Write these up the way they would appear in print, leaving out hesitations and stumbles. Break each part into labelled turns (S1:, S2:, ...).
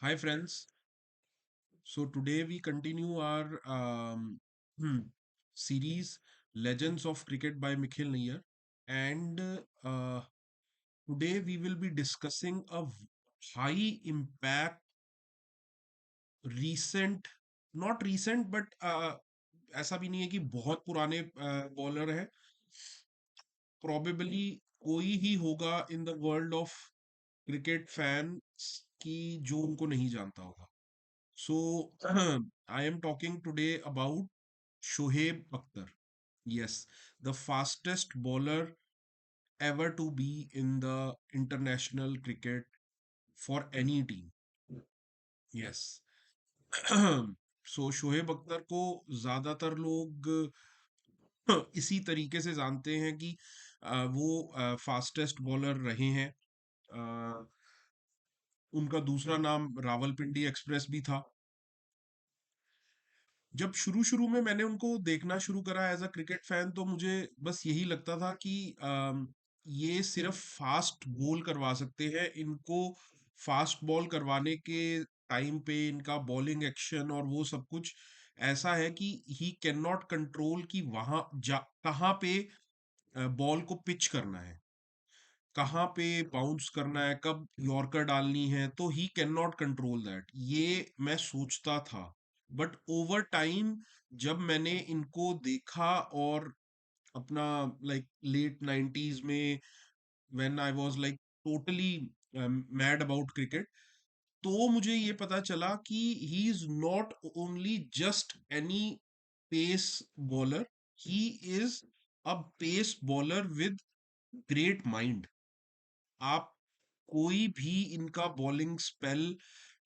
S1: Hi friends. So today we continue our series Legends of Cricket by Mikhil Nair, and today we will be discussing a high impact recent, not recent but ऐसा भी नहीं है कि बहुत पुराने bowler है, probably कोई ही होगा in the world of cricket fans की जो उनको नहीं जानता होगा. So I am talking today about Shoaib Akhtar. Yes, the fastest bowler ever to be in the international cricket for any team. Yes. So Shoaib Akhtar को ज्यादातर लोग इसी तरीके से जानते हैं कि वो फास्टेस्ट बॉलर रहे हैं. अ, उनका दूसरा नाम रावलपिंडी एक्सप्रेस भी था. जब शुरू शुरू में मैंने उनको देखना शुरू करा एज अ क्रिकेट फैन, तो मुझे बस यही लगता था कि ये सिर्फ फास्ट बॉल करवा सकते हैं. इनको फास्ट बॉल करवाने के टाइम पे इनका बॉलिंग एक्शन और वो सब कुछ ऐसा है कि ही कैन नॉट कंट्रोल कि वहां जा कहाँ पे बॉल को पिच करना है, कहाँ पे बाउंस करना है, कब यॉर्कर डालनी है. तो he can not control that, ये मैं सोचता था. बट ओवर टाइम जब मैंने इनको देखा और अपना लाइक लेट 90s में when I was like totally mad about cricket, तो मुझे ये पता चला कि he is not only just any pace bowler, he is a pace bowler with great mind. आप कोई भी इनका बॉलिंग स्पेल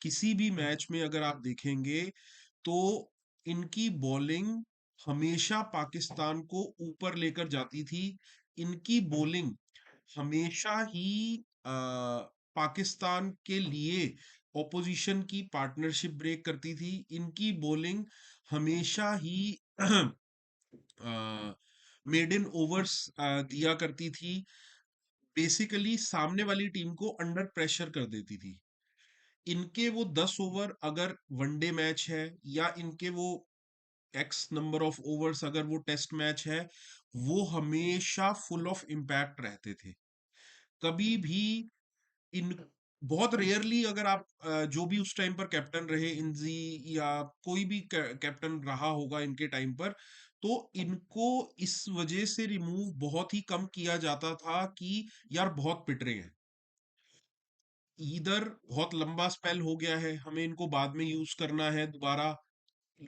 S1: किसी भी मैच में अगर आप देखेंगे, तो इनकी बॉलिंग हमेशा पाकिस्तान को ऊपर लेकर जाती थी. इनकी बॉलिंग हमेशा ही पाकिस्तान के लिए ऑपोजिशन की पार्टनरशिप ब्रेक करती थी. इनकी बॉलिंग हमेशा ही मेड इन ओवर्स दिया करती थी. बेसिकली सामने वाली टीम को अंडर प्रेशर कर देती थी. इनके वो 10 ओवर अगर वनडे मैच है, या इनके वो एक्स नंबर ऑफ ओवर्स अगर वो टेस्ट मैच है, वो हमेशा फुल ऑफ इम्पैक्ट रहते थे. कभी भी इन बहुत रेयरली अगर आप जो भी उस टाइम पर कैप्टन रहे, इंजी या कोई भी कैप्टन रहा होगा इनके टाइम पर, तो इनको इस वजह से रिमूव बहुत ही कम किया जाता था कि यार बहुत पिट रहे हैं, इधर बहुत लंबा स्पेल हो गया है, हमें इनको बाद में यूज करना है दोबारा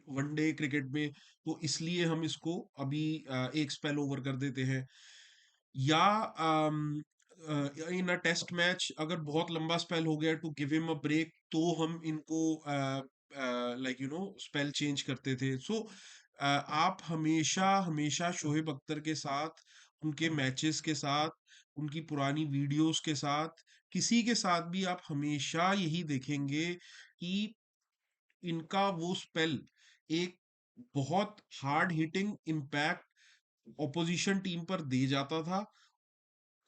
S1: वनडे क्रिकेट में, तो इसलिए हम इसको अभी एक स्पेल ओवर कर देते हैं. या इन अ टेस्ट मैच अगर बहुत लंबा स्पेल हो गया, to give him a break, तो हम इनको like you know spell change करते थे. सो आप हमेशा हमेशा शोएब अख्तर के साथ, उनके मैचेस के साथ, उनकी पुरानी वीडियोस के साथ, किसी के साथ भी आप हमेशा यही देखेंगे कि इनका वो स्पेल एक बहुत hard hitting impact opposition team पर दे जाता था.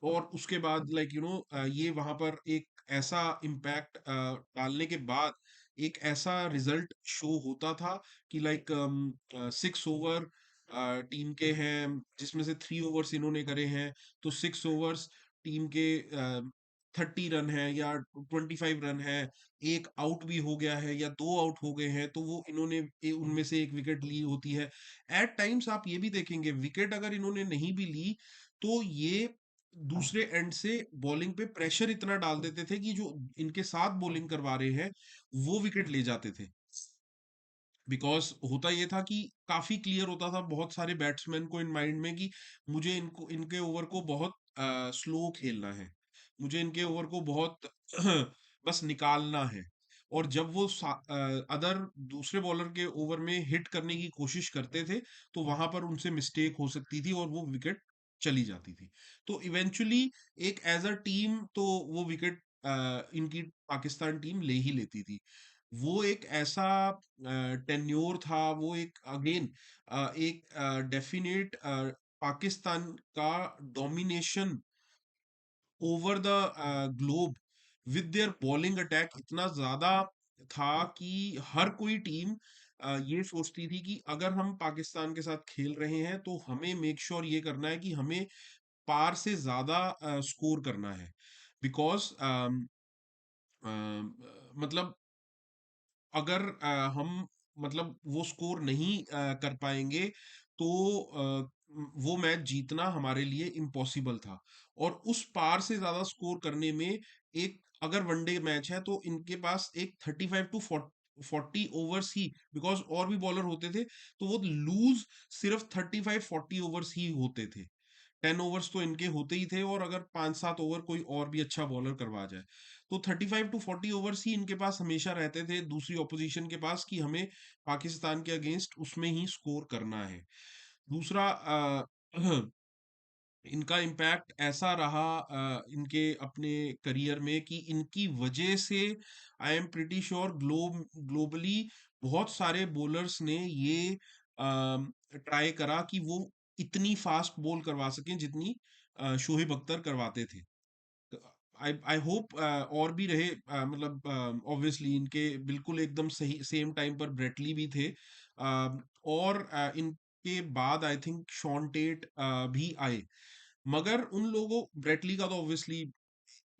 S1: और उसके बाद लाइक यू नो ये वहां पर एक ऐसा इम्पैक्ट डालने के बाद एक ऐसा रिजल्ट शो होता था कि लाइक 6 ओवर टीम के हैं, जिसमें से 3 ओवर्स इन्होंने करे हैं, तो 6 ओवर्स टीम के 30 रन है या 25 रन है, एक आउट भी हो गया है या दो आउट हो गए हैं, तो वो इन्होंने उनमें से एक विकेट ली होती है. एट टाइम्स आप ये भी देखेंगे, विकेट अगर इन्होंने नहीं भी ली, तो ये दूसरे एंड से बॉलिंग पे प्रेशर इतना डाल देते थे कि जो इनके साथ बॉलिंग करवा रहे हैं वो विकेट ले जाते थे. बिकॉज होता ये था कि काफी क्लियर होता था बहुत सारे बैट्समैन को इन माइंड में कि मुझे इनको इनके ओवर को बहुत स्लो खेलना है, मुझे इनके ओवर को बहुत बस निकालना है. और जब वो अदर दूसरे बॉलर के ओवर में हिट करने की कोशिश करते थे, तो वहां पर उनसे मिस्टेक हो सकती थी और वो विकेट चली जाती थी. तो इवेंचुअली एक एज अ टीम तो वो विकेट इनकी पाकिस्तान टीम ले ही लेती थी. वो एक ऐसा टेन्योर था, वो एक अगेन एक डेफिनेट पाकिस्तान का domination over the globe with their bowling attack इतना ज्यादा था कि हर कोई टीम ये सोचती थी कि अगर हम पाकिस्तान के साथ खेल रहे हैं तो हमें मेक श्योर ये करना है कि हमें पार से ज्यादा स्कोर करना है, बिकॉज मतलब अगर हम मतलब वो स्कोर नहीं कर पाएंगे तो वो मैच जीतना हमारे लिए इम्पॉसिबल था। और उस पार से ज्यादा स्कोर करने में एक अगर वनडे मैच है तो इनके पास एक 35 to 40 ओवर्स ही, बिकॉज और भी बॉलर होते थे, तो वो लूज सिर्फ 35-40 ओवर्स ही होते थे। 10 ओवर्स तो इनके होते ही थे, और अगर 5-7 ओवर कोई और भी अच्छा बॉलर करवा जाए तो 35-40 ओवर्स ही इनके पास हमेशा रहते थे दूसरी ऑपोजिशन के पास, कि हमें पाकिस्तान के अगेंस्ट उसमें ही स्कोर करना है। दूसरा इनका इम्पैक्ट ऐसा रहा इनके अपने करियर में कि इनकी वजह से I am pretty sure globally बहुत सारे बॉलर्स ने ये ट्राई करा कि वो इतनी फास्ट बॉल करवा सकें जितनी शोहेब अख्तर करवाते थे। आई होप और भी रहे, मतलब ऑब्वियसली इनके बिल्कुल एकदम सही सेम टाइम पर ब्रेटली भी थे, और इनके बाद आई थिंक शॉन टेट भी आए। मगर उन लोगों, ब्रेटली का तो ऑब्वियसली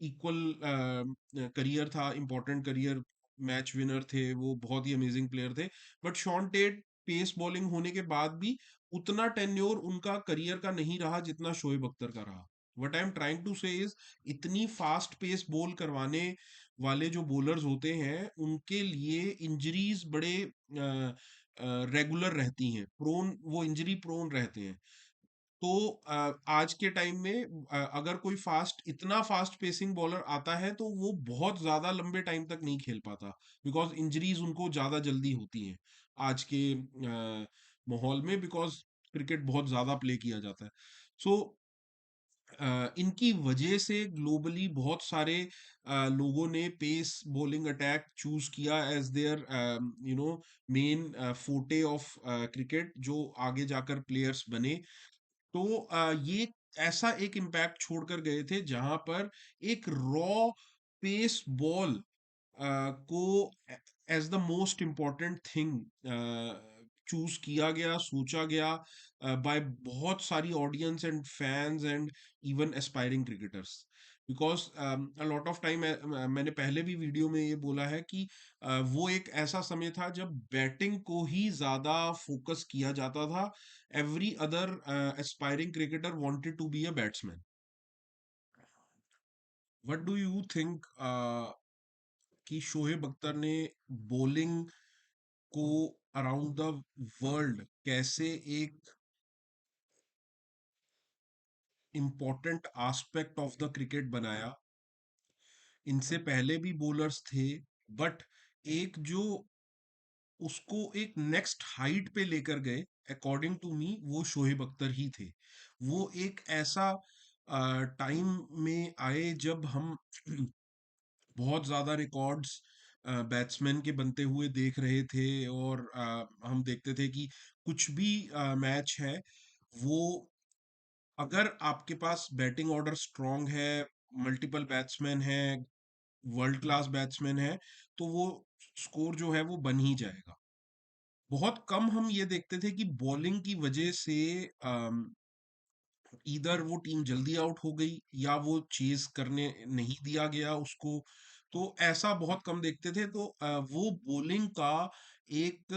S1: इक्वल करियर था, इंपॉर्टेंट करियर, मैच विनर थे वो, बहुत ही अमेजिंग प्लेयर थे। But Shaun Tait pace bowling होने के बाद भी उतना टेन्योर उनका करियर का नहीं रहा जितना शोएब अख्तर का रहा। What I am trying to say is, इतनी फास्ट पेस बॉल करवाने वाले जो बॉलर्स होते हैं उनके लिए इंजरीज बड़े रेगुलर रहती हैं, प्रोन, वो इंजरी प्रोन रहते हैं। तो आज के टाइम में अगर कोई फास्ट, इतना फास्ट पेसिंग बॉलर आता है तो वो बहुत ज्यादा लंबे टाइम तक नहीं खेल पाता, बिकॉज इंजरीज उनको ज्यादा जल्दी होती हैं आज के माहौल में, बिकॉज क्रिकेट बहुत ज्यादा प्ले किया जाता है। सो इनकी वजह से ग्लोबली बहुत सारे लोगों ने पेस बॉलिंग अटैक चूज किया एज देयर मेन फोटे ऑफ क्रिकेट, जो आगे जाकर प्लेयर्स बने। तो ये ऐसा एक इम्पैक्ट छोड़कर गए थे जहां पर एक रॉ पेस बॉल को as the most important thing choose किया गया, सोचा गया बाय बहुत सारी audience and fans and even aspiring cricketers. Because a lot of time, मैंने पहले भी वीडियो में ये बोला है कि वो एक ऐसा समय था जब बैटिंग को ही ज्यादा फोकस किया जाता था। Every other aspiring cricketer wanted to be a batsman. What do you think कि शोहेब अख्तर ने बॉलिंग को अराउंड द वर्ल्ड कैसे एक important aspect of the cricket बनाया? इनसे पहले भी बॉलर्स थे, बट एक जो उसको एक नेक्स्ट हाइट पे लेकर गए, अकॉर्डिंग टू मी, वो शोहेब अख्तर ही थे। वो एक ऐसा टाइम में आए जब हम बहुत ज्यादा रिकॉर्ड्स बैट्समैन के बनते हुए देख रहे थे, और हम देखते थे कि कुछ भी मैच है, वो अगर आपके पास बैटिंग ऑर्डर स्ट्रांग है, मल्टीपल बैट्समैन है, वर्ल्ड क्लास बैट्समैन है, तो वो स्कोर जो है वो बन ही जाएगा। बहुत कम हम ये देखते थे कि बॉलिंग की वजह से इधर वो टीम जल्दी आउट हो गई या वो चेज करने नहीं दिया गया उसको। तो ऐसा बहुत कम देखते थे। तो वो बॉलिंग का एक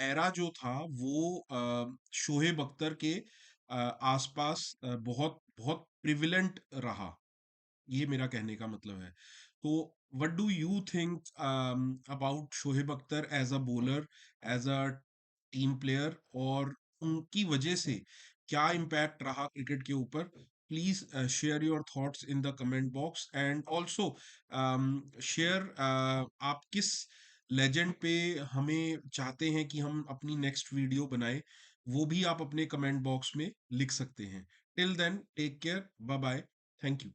S1: एरा जो था वो शोहेब अख्तर के आसपास बहुत बहुत प्रिविलेंट रहा, ये मेरा कहने का मतलब है। तो what do you think about Shoaib Akhtar as a bowler, as a team player, और उनकी वजह से क्या इम्पैक्ट रहा क्रिकेट के ऊपर? Please share your thoughts in the comment box, and also share आप किस लेजेंड पे हमें चाहते हैं कि हम अपनी नेक्स्ट वीडियो बनाए, वो भी आप अपने कमेंट बॉक्स में लिख सकते हैं। Till then, take care, bye bye, thank you.